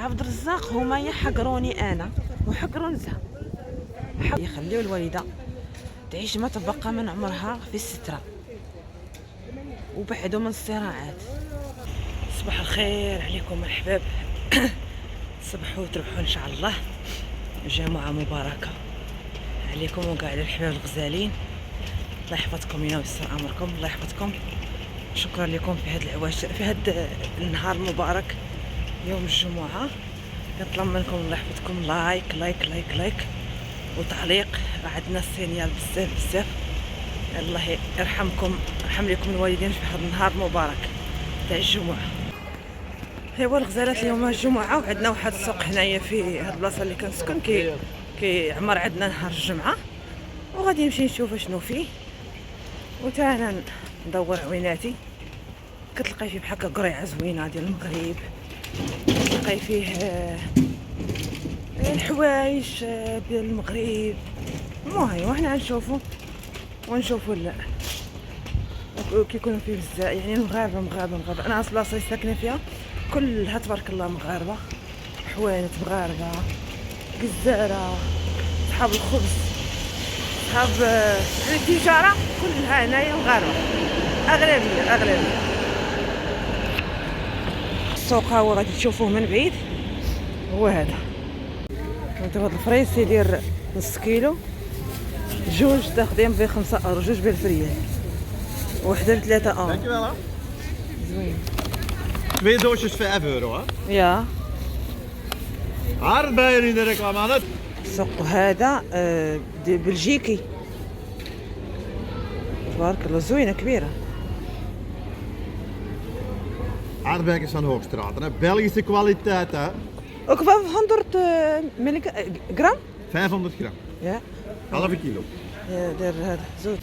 عبد الرزاق هما يحقروني انا وحقروا نزهه. يخليو الوالده تعيش ما تبقى من عمرها في الستره وبعدوا من الصراعات. صباح الخير عليكم الحباب. صبحوا وتربحوا ان شاء الله، جمعه مباركه عليكم وكاع الحباب الغزالين. الله يحفظكم يا ويسر امركم، الله يحفظكم. شكرا لكم في هذا العواش، في هذا النهار المبارك يوم الجمعه. كنطلب منكم الله يحفظكم لايك لايك لايك لايك وتعليق. عندنا السينيال بزاف بزاف. الله يرحمكم، يرحم لكم الوالدين في هذا النهار المبارك تاع الجمعه. ايوا الغزالات، اليوم الجمعه وعندنا واحد السوق هنايا في هاد البلاصه اللي كنسكن كيعمر عندنا نهار الجمعه، وغادي نمشي نشوف شنو فيه وتا انا ندور عويناتي. كتلقاي فيه بحال قريعه زوينه ديال المغرب، كتلقاي فيه الحوايج ديال المغرب. المهم وحنا نشوفوا ونشوفوا لا كيكونوا فيه بزاف، يعني مغاربه. انا البلاصه اللي ساكنه فيها كلها تبارك الله مغاربه، حوانت مغاربه، جزاره، صحاب الخبز، صحاب التجاره كلها هنايا مغاربه، اغلبيه. السوق هو غادي تشوفوه من بعيد، هو هذا. هذا الفريس يدير نص كيلو، جوج تاخدين ب 5 اورو، جوج بالفريال، وحده ب 3 اورو. زوين. 2 doosjes 5 euro, hè? Ja. Aardbeien in de reclame. السوق هذا بلجيكي، تبارك الله، زوينه كبيره. Aardbeien zijn Hoogstraat, hè? Belgische kwaliteit, hè? Ook 500 gram? 500 gram, Ja. halve kilo. Ja, daar هذا زود.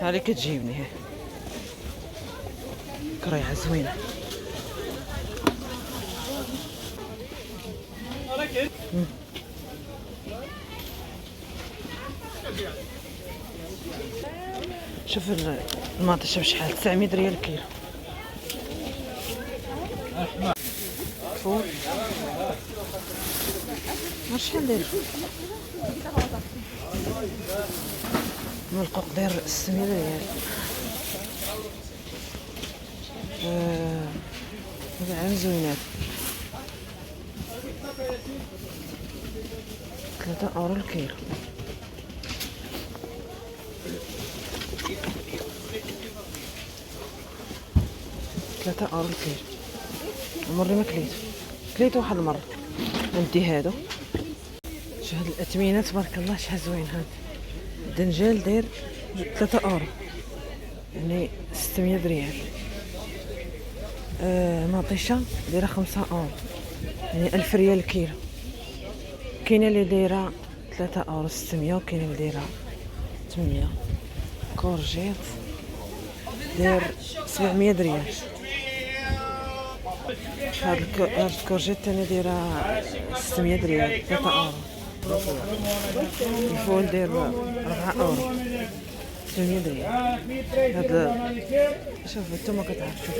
هذه كتجيبني هي قريعه زوينه. شوف الماطيشه بشحال، 900 ريال الكيلو. فول شحال داير؟ القوق داير 600 ريال. هذا زوينات 3 اورو الكيلو. €3 الكيلو. عمري ما كليته واحد المره. ندي هادو. شوف هاد الاثمنه تبارك الله شحال زوين. هاد الدنجال داير 3 اورو، يعني 600 ريال. مطيشه دايره 5 اورو، يعني 1000 ريال الكيلو. كاينه اللي دايره 3 اورو 600، وكاينه اللي دايره 800. كورجيت داير 700 ريال. هاد الكورجيت تاني دايره 600 ريال، 3 اورو. الفول داير 4 اورو، 800 ريال. هذا شوف انتما كتعرفوا. شوف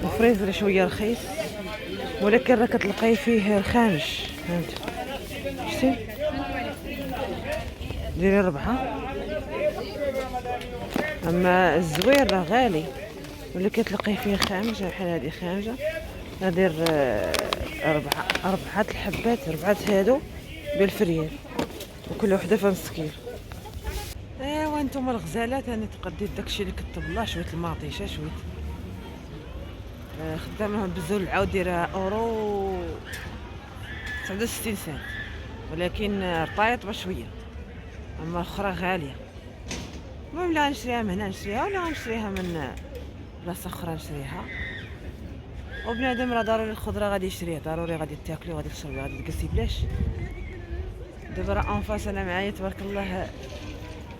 الفريزر شويه رخيص، ولكن راه كتلقاي فيه الخامج. فهمتي شتي؟ ديري 4. اما الزوير راه غالي، واللي كتلقاي فيه خامج بحال هادي خامجه ندير 4 الحبات، 4 هادو بالفريال، وكل وحده في نص كيلو. ايوا انتم الغزالات، انا تقديت داكشي اللي كتب الله. شويه الماطيشه، شويه خدامهم بالزول العاود دايره اورو 69 سنت، ولكن رطايط بشويه، اما الاخرى غاليه. المهم لا نشريها من هنا نشريها، ولا غنشريها من بلاصه اخرى نشريها. وبنادم راه ضروري الخضره غادي يشريها، ضروري غادي تاكلي وغادي تشربي غادي تجلسي بلاش. دابا راه انفاس انا معايا تبارك الله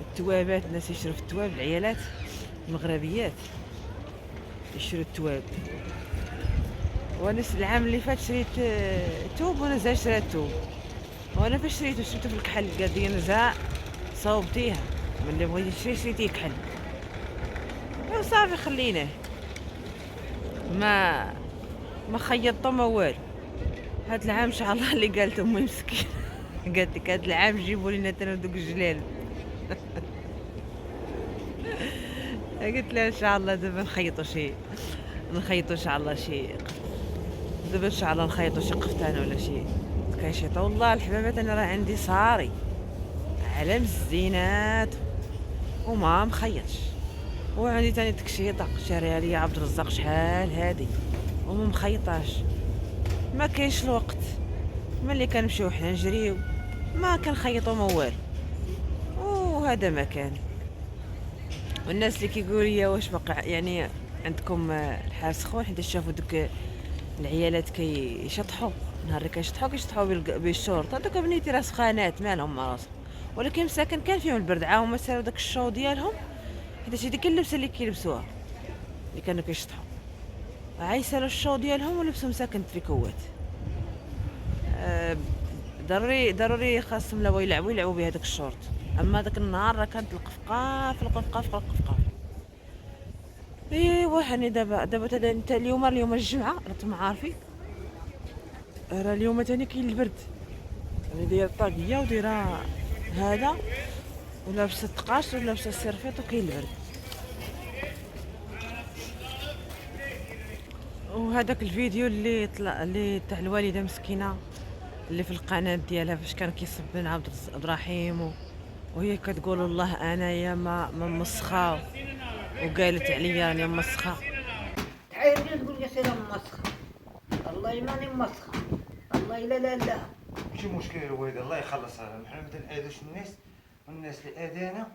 التوابات، الناس يشرو في التواب، العيالات المغربيات يشرو التواب. وانا العام اللي فات شريت توب، وانا زاد شريت توب. وانا فاش شريته في الكحل، قال لي نزاع صوبتيها ملي بغيتي تشري شريتيه كحل، وصافي خليناه ما خيطته ما والو. هاد العام ان شاء الله اللي قالت امي مسكين قالت لك هاد العام جيبوا لنا تانا دوك الجلال قلت لها ان شاء الله دابا نخيطوا ان شاء الله شي دابا ان شاء الله نخيطوا شي قفطانه ولا شي كاشيطه. والله الحبابات انا راه عندي صاري على الزينات وما مخيطش، وعندي تاني تكشيطه شاريها ليا عبد الرزاق شحال هادي وما مخيطاش. ما كاينش الوقت، ملي كنمشيو حنا نجريو ما كنخيطوا ما والو، وهذا ما كان. والناس اللي كيقولوا لي واش باقي يعني عندكم الحال سخون، حيت شافوا دوك العيالات كيشطحوا، نهار اللي كيشطحوا بالشورت، هذوك بنيتي راه سخانات مالهم راسهم، ولكن مساكن كان فيهم البرد، عاهم سالوا داك الشو ديالهم، حيت هذيك اللبسه اللي كيلبسوها اللي كانوا كيشطحوا، عايسالوا الشو ديالهم ولبسوا مساكن تريكوات. ضروري خاصهم لو يلعبوا بهذاك الشورت. اما داك النهار راه كانت القفقاف القفقاف القفقاف. ايوا هاني دابا انت اليوم الجمعه راكم عارفين، راه اليوم تاني كاين البرد. انا دايره الطاقيه ودايره هذا ولابسه التقاش ولابسه السيرفيط وكاين البرد. وهذاك الفيديو اللي طلع اللي تاع الوالده مسكينه اللي في القناه ديالها فاش كان كيصب بن عبد الرحيم وهي كتقول والله انايا ما مسخه، وقالت عليا راني مسخه. تعايرني تقول لي سير مسخه، والله ماني مسخه، والله لا ماشي مشكل الوالد الله يخلصها، حنا ما نأذوش الناس، والناس اللي اذانا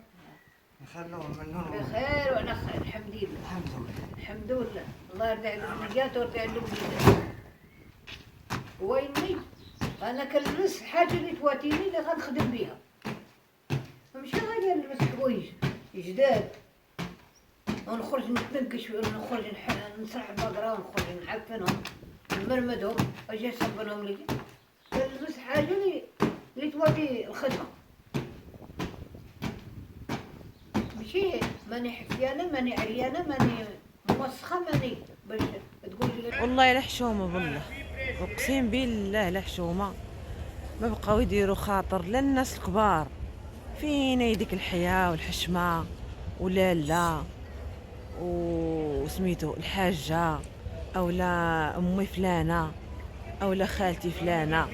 نخلوهم منهم بخير وانا خير الحمد لله. الحمد لله الله يرضي على النيات ويرضي على الوليدات. ويني انا كنلبس الحاجه اللي تواتيني اللي غنخدم بها، ماشي غادي نلبس حوايج جداد ونخرج نتنقش ونخرج نسرح البقره ونخرج نعفنهم نمرمدهم واجي نصبرهم لي. كنلبس حاجه اللي تواتي الخدمه، ماشي ماني حفيانه ماني عريانه ماني موسخه ماني باش تقول لي. والله لا حشومه بالله، اقسم بالله لا حشومه. ما بقاو يديروا خاطر لا الناس الكبار، فين يديك الحياه والحشمه ولا وسميتو الحاجه اولا امي فلانه اولا خالتي فلانه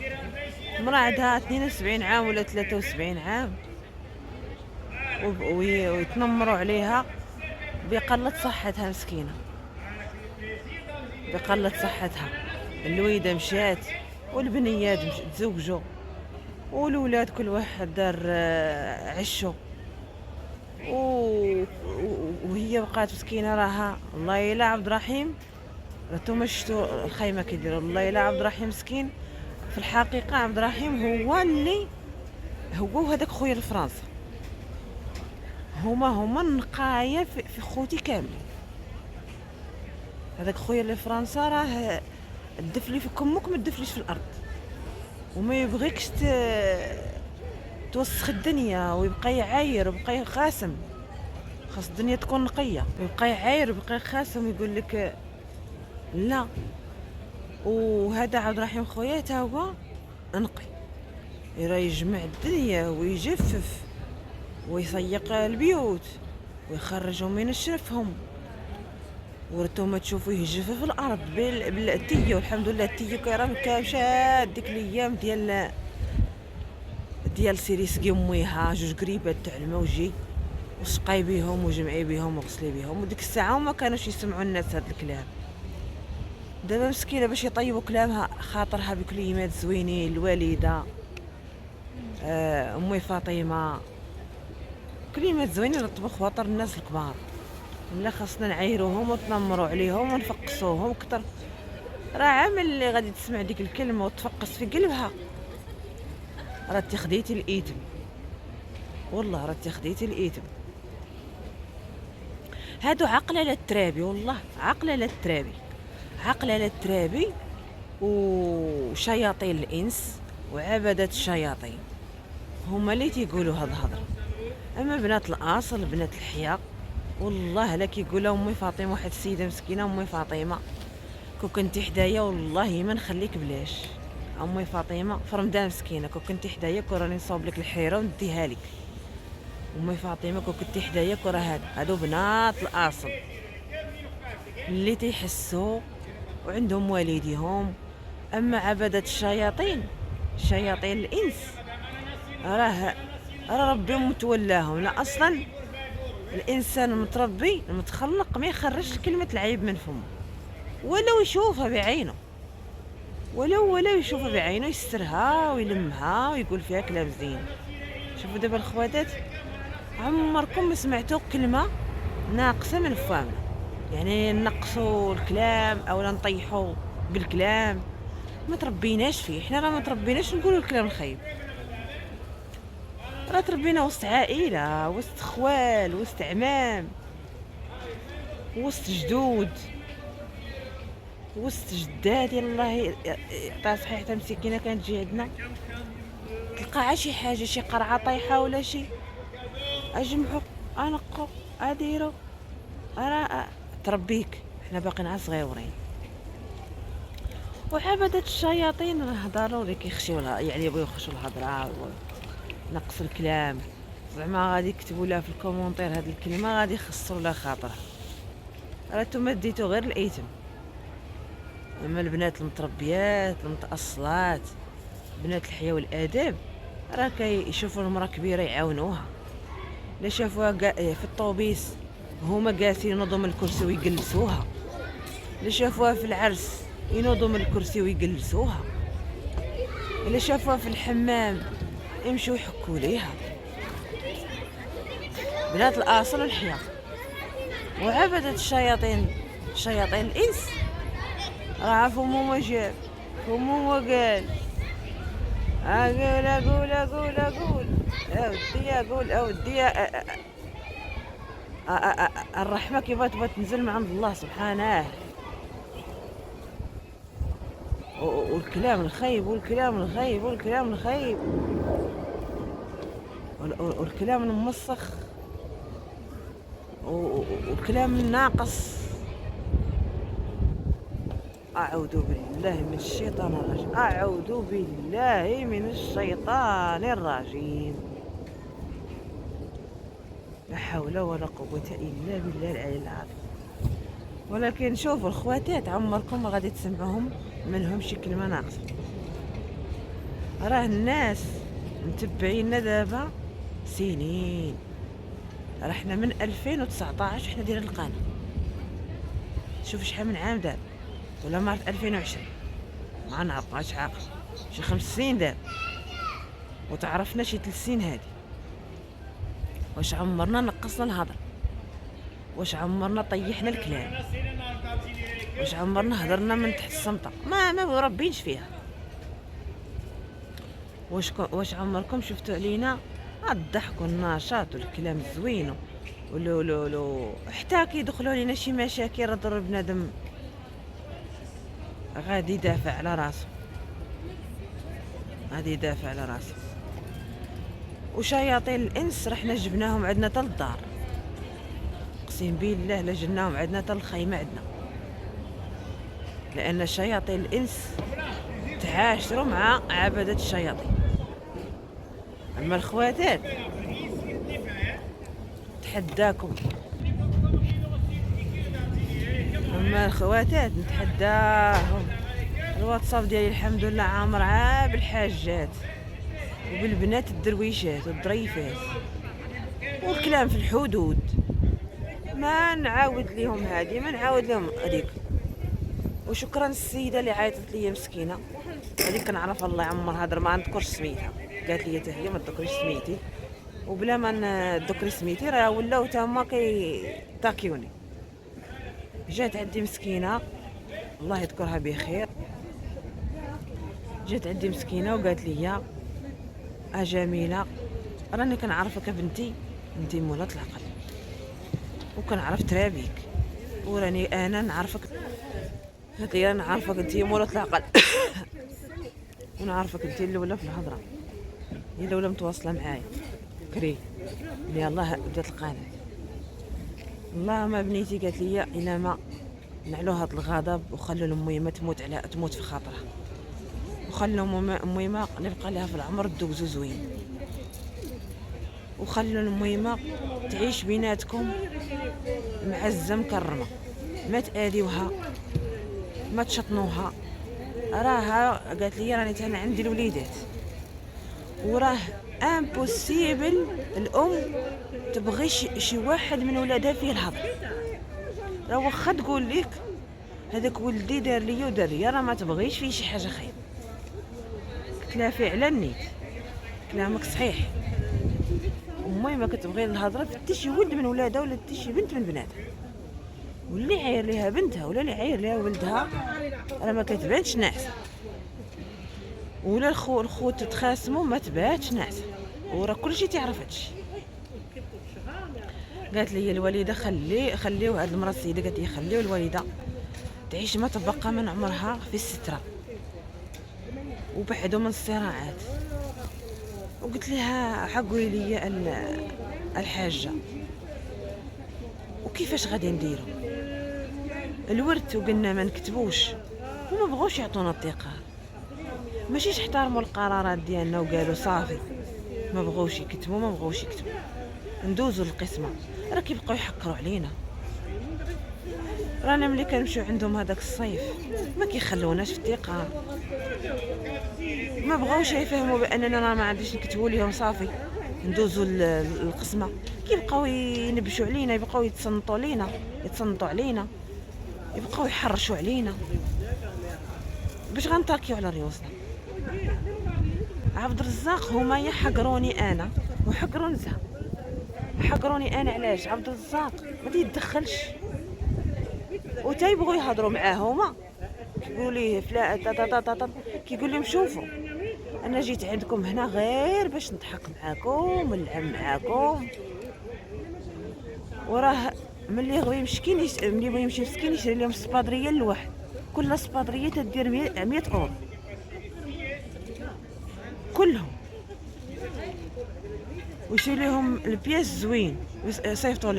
مرا عندها 72 عام ولا 73 عام ويتنمروا عليها بقلة صحتها مسكينه، بقلة صحتها. الويده مشات والبنيات تزوجوا والولاد كل واحد دار عشو، وهي بقات مسكينه راها. الله الا عبد الرحيم راتو شفتوا الخيمه كيديروا، الله الا عبد الرحيم مسكين. في الحقيقه عبد الرحيم هو وهذاك خويا لفرنسا هما النقايه في خوتي كاملين. هذاك خويا لفرنسا راه الدفلي في كمك ما تدفليش في الارض، وما يبغيكش توسخ الدنيا ويبقى يعاير ويبقى يخاسم. خاص الدنيا تكون نقيه، ويبقى يعاير ويبقى يخاسم ويقول لك لا. وهذا عبد الرحيم خويا تا هو نقي، يرى يجمع الدنيا ويجفف ويسيق البيوت ويخرجهم من الشرفهم. ورتو تشوفوا يهجف في الارض بالتيو. الحمد لله التيو كيراه كامشات ديك الايام ديال سيري سقي اميها 2 قريبات تاع الماء وجي وسقاي بيهم وجمعي بيهم وغسلي بيهم، وديك الساعه وما كانوش يسمعوا الناس هاد الكلام. دابا مسكينه باش يطيبوا كلامها خاطرها بكلمات زوينين، الوالده امي فاطمه، كلمات زوينين لطبخ خواطر الناس الكبار. ملا خاصنا نعايروهم وتنمروا عليهم ونفقصوهم كتر، راه عامل اللي غادي تسمع ديك الكلمه وتفقص في قلبها راه تخديتي الاثم، والله راه تخديتي الاثم. هادو عقل على الترابي، والله عقل على الترابي، عقل على الترابي وشياطين الانس وعبدة الشياطين هما اللي تيقولوا هاد الهضره. اما بنات الاصل بنات الحياه والله لا كيقولها امي فاطمه، واحد السيده مسكينه امي فاطمه كون كنتي حدايا والله ما نخليك بلاش. امي فاطمه في رمضان مسكينه كون كنتي حدايا كون راني نصاوب لك الحيره ونديها لك. امي فاطمه كون كنتي حدايا كون راه هادو بنات الاصل اللي تيحسوا وعندهم والديهم. اما عبدة الشياطين شياطين الانس راه ربي متولاهم. لا اصلا الانسان المتربي المتخلق ما يخرجش كلمه العيب من فمه ولو يشوفها بعينه، ولو يشوفها بعينه يسترها ويلمها ويقول فيها كلام زين. شوفوا دابا الخواتات عمركم ما سمعتوا كلمه ناقصه من فمنا، يعني نقصوا الكلام او نطيحوا بالكلام، ما تربيناش فيه. حنا راه ما تربيناش نقولوا الكلام الخايب، راه تربينا وسط عائله، وسط خوال، وسط عمام، وسط جدود، وسط جدات. الله يعطيها صحيح حتى مسكينه كانت تجي عندنا تلقى شي حاجه شي قرعه طايحه ولا شي اجمعوا انقوا اديروا راه تربيك. حنا باقيين صغيورين. وعبدة الشياطين راه ضروري كيخشيو لها، يعني يبغيو يخشوا الهضره نقص الكلام. زعما غادي يكتبوا لها في الكومونتير هاد الكلمه غادي يخسروا لها خاطرها، راه نتوما ديتو غير الايتم. اما البنات المتربيات المتاصلات بنات الحياه والاداب راه كيشوفوا المراه كبيره يعاونوها. لا شافوها في الطوبيس هما جالسين ينوضوا من الكرسي ويجلسوها، لا شافوها في العرس ينوضوا من الكرسي ويجلسوها، الا شافوها في الحمام يمشوا يحكوا ليها. بنات الاصل الحياه. وعبدة الشياطين شياطين الانس راه فمو جاب فمو قال اقول اودي الرحمه كيف تبغى تنزل من عند الله سبحانه. والكلام الخايب والكلام الخايب والكلام الخايب والكلام الممسخ والكلام الناقص. أعوذ بالله من الشيطان الرجيم، أعوذ بالله من الشيطان الرجيم. لا حول ولا قوة إلا بالله العلي العظيم. ولكن شوفوا الخواتات عمركم ما غادي تسمعوهم منهم شي كلمة ناقصة. راه الناس متبعينا دابا سنين، راه حنا من 2019 حنا دايرين القناة. شوف شحال من عام دابا، ولا مارس 2020 ما نعرف اش عاقل، شي 5 سنين دابا، وتعرفنا شي 3 سنين هادي. واش عمرنا نقصنا الهضره؟ واش عمرنا طيحنا الكلام؟ واش عمرنا هضرنا من تحت السمطه؟ ما مربينش فيها. واش عمركم شفتوا علينا الضحك والنشاط والكلام الزوين ولو حتى كيدخلوا علينا شي مشاكل راه بنادم غادي يدافع على راسه، غادي يدافع على راسه. وشياطين الانس راه حنا جبناهم عندنا حتى للدار، اقسم بالله لا جبناهم عندنا حتى الخيمه عندنا، لان شياطين الانس تعاشروا مع عبدة الشياطين. اما الخواتات تحداكم، اما الخواتات نتحداهم. الواتساب ديالي الحمد لله عامر بالحاجات وبالبنات الدرويشات والظريفات والكلام في الحدود. ما نعاود لهم هذه، ما نعاود لهم هذيك. وشكرا السيده اللي عيطت لي مسكينه، هذيك كنعرف الله يعمر هضر ما نذكرش سميتها، قالت لي حتى هي ما تذكريش سميتي، وبلا ما نذكر سميتي راه ولاو حتى هما كيطاكيوني. جات عندي مسكينه الله يذكرها بخير، جات عندي مسكينه وقالت لي جميله راني كنعرفك بنتي، انت مولات العقل وكنعرف ترابيك، وراني انا نعرفك، قالت لي انا نعرفك انت مولات العقل ونعرفك انت الاولى في الهضره، هي الاولى متواصله معايا كري. يلاه بدات القناه، والله ما بنيتي قالت لي الا ما نعلو هاد الغضب وخلوا لميمه تموت في خاطرها، وخلوا ميمه نبقى لها في العمر دوزو زوين، وخلوا الميمه تعيش بيناتكم معزه مكرمه، ما تآذيوها ما تشطنوها. راها قالت لي راني انا عندي الوليدات، وراه امبوسيبل الام تبغي شي واحد من ولادها فيه الهضر. راه واخا تقول لك هذاك ولدي دار لي ودار لي، راه ما تبغيش فيه شي حاجه خير. قلت لها فعلا نيت، كلامك صحيح، امي ما كتبغي الهضره في حتى شي ولد من ولادها ولا حتى شي بنت من بناتها، واللي عاير ليها بنتها ولا اللي عاير ليها ولدها راه ما كتبانش ناعسه، ولا الخوت تخاصموا ما تباتش ناعسه، وراه كلشي تعرف هادشي. قالت لي الوالده خليو هاد المراه السيده، قالت لي خليو الوالده تعيش ما تبقى من عمرها في الستره وبعدوا من الصراعات. وقلت لها حقولي لي الحاجه وكيفاش غادي نديروا الورث، وقلنا ما نكتبوش وما بغوش يعطونا الثقه، ماشيش احترموا القرارات ديالنا وقالوا صافي ما بغوش يكتبوا ندوزوا للقسمه، راه كيبقاو يحكروا علينا. رانا ملي كنمشيو عندهم هذاك الصيف ما كيخلوناش في الثقه، ما بغاوش يفهموا باننا راه ما عنديش نكتبوا لهم صافي ندوزوا للقسمه، كيبقاو ينبشوا علينا، يبقاو يتصنطوا علينا، يبقاو يحرشوا علينا باش غنطاكيو على ريوسنا. عبد الرزاق هما يحقروني انا وحقروا نزهه، حقروني انا علاش؟ عبد الرزاق ما تيدخلش، وتا يبغوا يهضروا معاه هما كيقولوا ليه فلا كيقول لهم شوفوا انا جيت عندكم هنا غير باش نضحك معاكم ونلعب معاكم، وراه ملي بغى يمشي مسكين يشري لهم سبادريه لواحد، كل سبادريه تدير 100 اورو كلهم، ويشري لهم البياس زوين يصيفطوا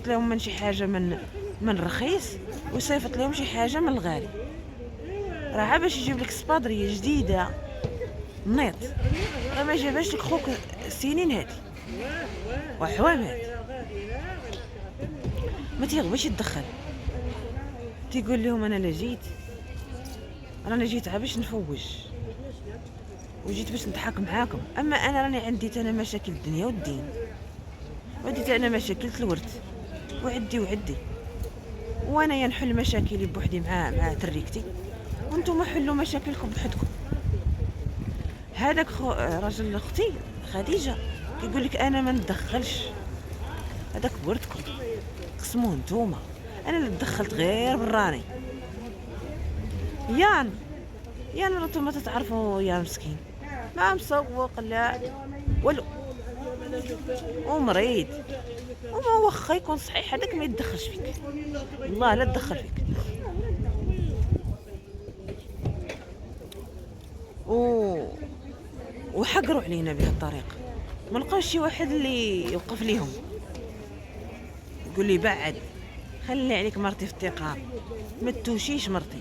لهم من شي حاجه من رخيص، ويصيفط لهم شي حاجه من الغالي. راه باش يجيب لك سبادريه جديده نيط، راه ما جاباش لك خوك السنين هادي وحوام هادي، ما تيغبش يتدخل، تيقول لهم انا راني جيت باش نفوج وجيت باش نضحك معاكم، اما انا راني عندي انا مشاكل الدنيا والدين، وعندي انا مشاكل الورث وعدي وانا نحل مشاكلي بوحدي مع تريكتي، وانتم حلوا مشاكلكم بوحدكم. هذاك راجل اختي خديجه كيقول لك انا ما ندخلش، هذاك ورثكم قسموه نتوما، انا اللي دخلت غير براني. يان نتوما تتعرفوا يا مسكين ما مسوق لا والو ومريض، وما واخا يكون صحيح هذاك ما يتدخلش فيك، والله لا تدخل فيك. وحقروا علينا بهذه الطريقه، ما لقاوش شي واحد اللي يوقف ليهم يقول لي بعد خلي عليك مرتي في الثقه، ما توشيش مرتي،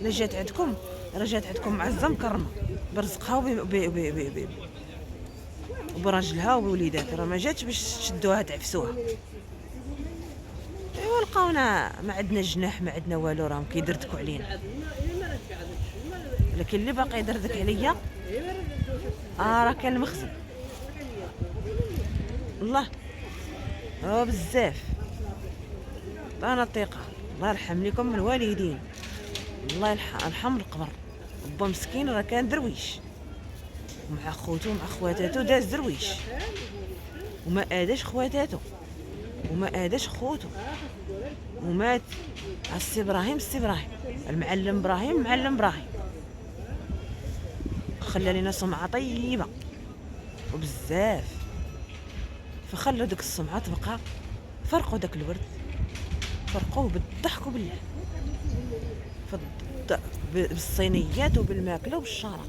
لا جات عندكم معزه مكرمه برزقها وبراجلها وبوليداتها، راه ما جاتش باش تشدوها تعفسوها. ايوا لقاونا ما عندنا جناح ما عندنا والو، راهم كيدردكوا علينا، لكن اللي باقي يدردك عليا راه كان المخزن. الله بزاف انا الثقه، الله يرحم لكم الوالدين. الله يرحم القبر. با مسكين راه كان درويش، ومع خوتو ومع خواتاتو داز درويش، وما اداش خواتاتو وما اداش خوتو، ومات السي ابراهيم المعلم ابراهيم خلى لنا سمعه طيبه وبزاف، فخلوا ديك السمعه تبقى. فرقوا داك الورد، فرقوه بالضحك وبالله، بالصينيات وبالماكله وبالشراب،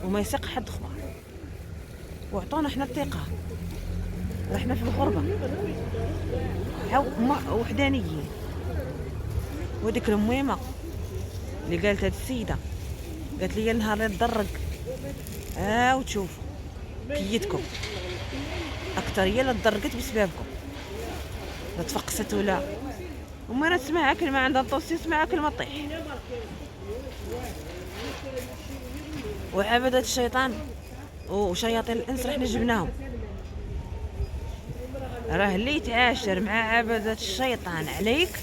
وما يسيق حد خبر. وعطونا حنا الثقه، احنا في الغربه وحدانيين. وديك المهمه اللي قالت هاد السيده، قالت لي النهار اللي تدرق وتشوفوا كيتكم اكثريه لا تدرقت بسببكم، لا تفقست ولا وما راه تسمع كلمه عندها الطوسي، تسمع كلمه طيح. وعبدة الشيطان وشياطين الانس رحنا جبناهم. راه اللي يتعاشر مع عبدة الشيطان عليك،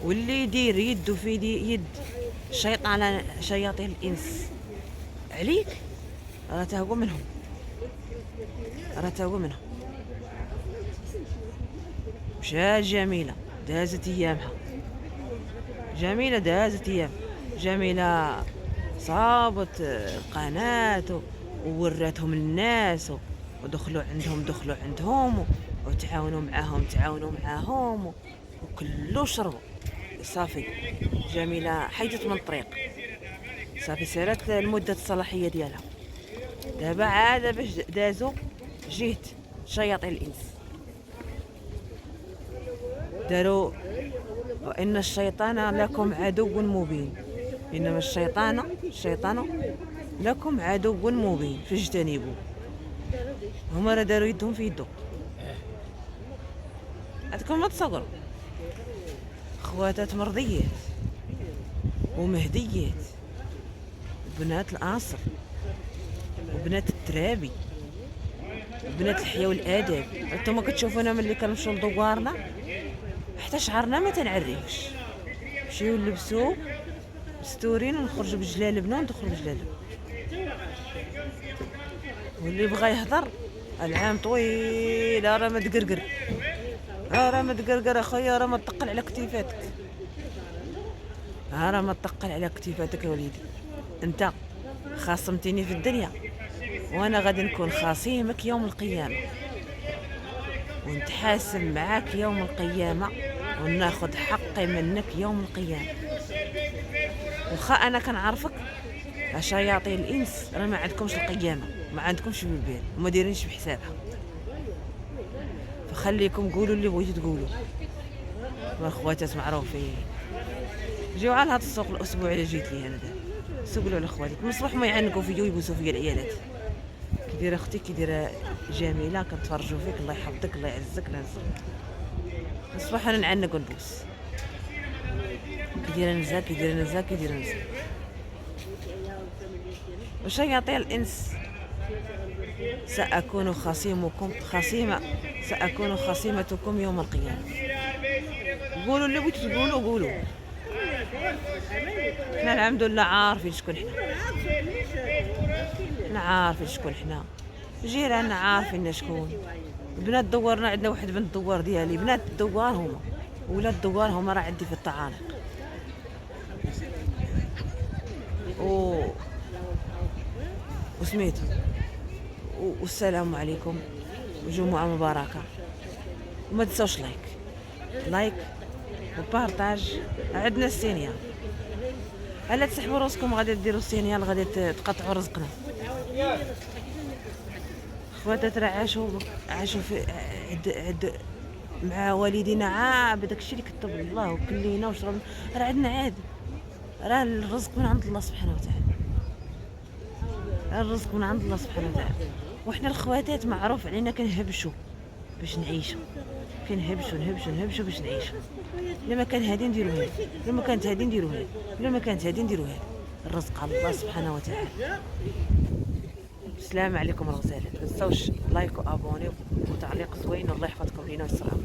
واللي يدير يده في يد شياطين الانس عليك، راه تهوى منهم. مشات جميله دازت ايامها، جميله صابت القناه ووراتهم الناس، ودخلوا عندهم وتعاونوا معاهم وكلو شربوا. صافي جميله حيدت من الطريق، صافي سالت المده الصلاحيه ديالها. دابا عاد باش دازوا جهه شياطين الانس، داروا وان الشيطان لكم عدو مبين، انما الشيطان لكم عدو مبين فاجتنبوه. هما راه داروا يدهم في يدو. عندكم ما تصوروا خواتات مرضيات ومهديات، وبنات العصر، وبنات الترابي، وبنات الحياه والاداب. انتما كتشوفونا ملي كنمشيو لدوارنا حتى شعرنا ما تنعريوش، نمشيو نلبسو مستورين ونخرجوا بجلالبنا وندخلوا بجلالب. واللي بغى يهضر العام طويل راه ما تقرقر، اخويا راه ما تقل على كتيفاتك، يا وليدي. انت خاصمتيني في الدنيا، وانا غادي نكون خصيمك يوم القيامه، ونتحاسب معاك يوم القيامه، وناخذ حقي منك يوم القيامه. وخا انا كنعرفك شياطين الانس راه ما عندكمش القيامه، ما عندكمش بالبال، وما دايرينش بحسابها. فخليكم قولوا اللي بغيتو تقولوا. واخواتات معروفين جيو على هذا السوق الاسبوع اللي جيت ليه انا دابا، سولوا على خواتي مصباح ما يعنقوا فيا ويبوسوا فيا العيالات. كي دايره اختي، كي دايره جميله، كنتفرجوا فيك، الله يحفظك الله يعزك الله يرزقك. مصباح انا نعنق ونبوس. كي دايره نزا وشياطين الانس سأكون خصيمتكم يوم القيامة. قولوا اللي بغيتوا تقولوا، قولوا. احنا الحمد لله عارفين شكون حنا، جيراننا عارفين شكون. بنات دوارنا، عندنا واحد بنت دوار ديالي، بنات الدوار هما، ولاد الدوار هما راه عندي في التعاليق. وسميتو والسلام عليكم وجمعة مباركة. وما تنسوش لايك وبارطاج. عندنا السينيال، الا تسحبوا راسكم غادي ديروا السينيال، غادي تقطعوا رزقنا. خواتات راه عاشوا في عد مع والدينا بداك الشيء اللي كتب الله، وكلينا وشربنا. راه عندنا عادي، راه الرزق من عند الله سبحانه وتعالى، وحنا الخواتات معروف علينا كنهبشوا باش نعيشوا، كنهبشوا باش نعيشوا. لما كان هادي نديروا هذا، لما كانت هادي نديروا هذا، لما كانت هادي نديروا هذا. الرزق على الله سبحانه وتعالى. السلام عليكم الغزالات، ما تنساوش لايك وابوني وتعليق زوين. الله يحفظكم لينا ويسترها.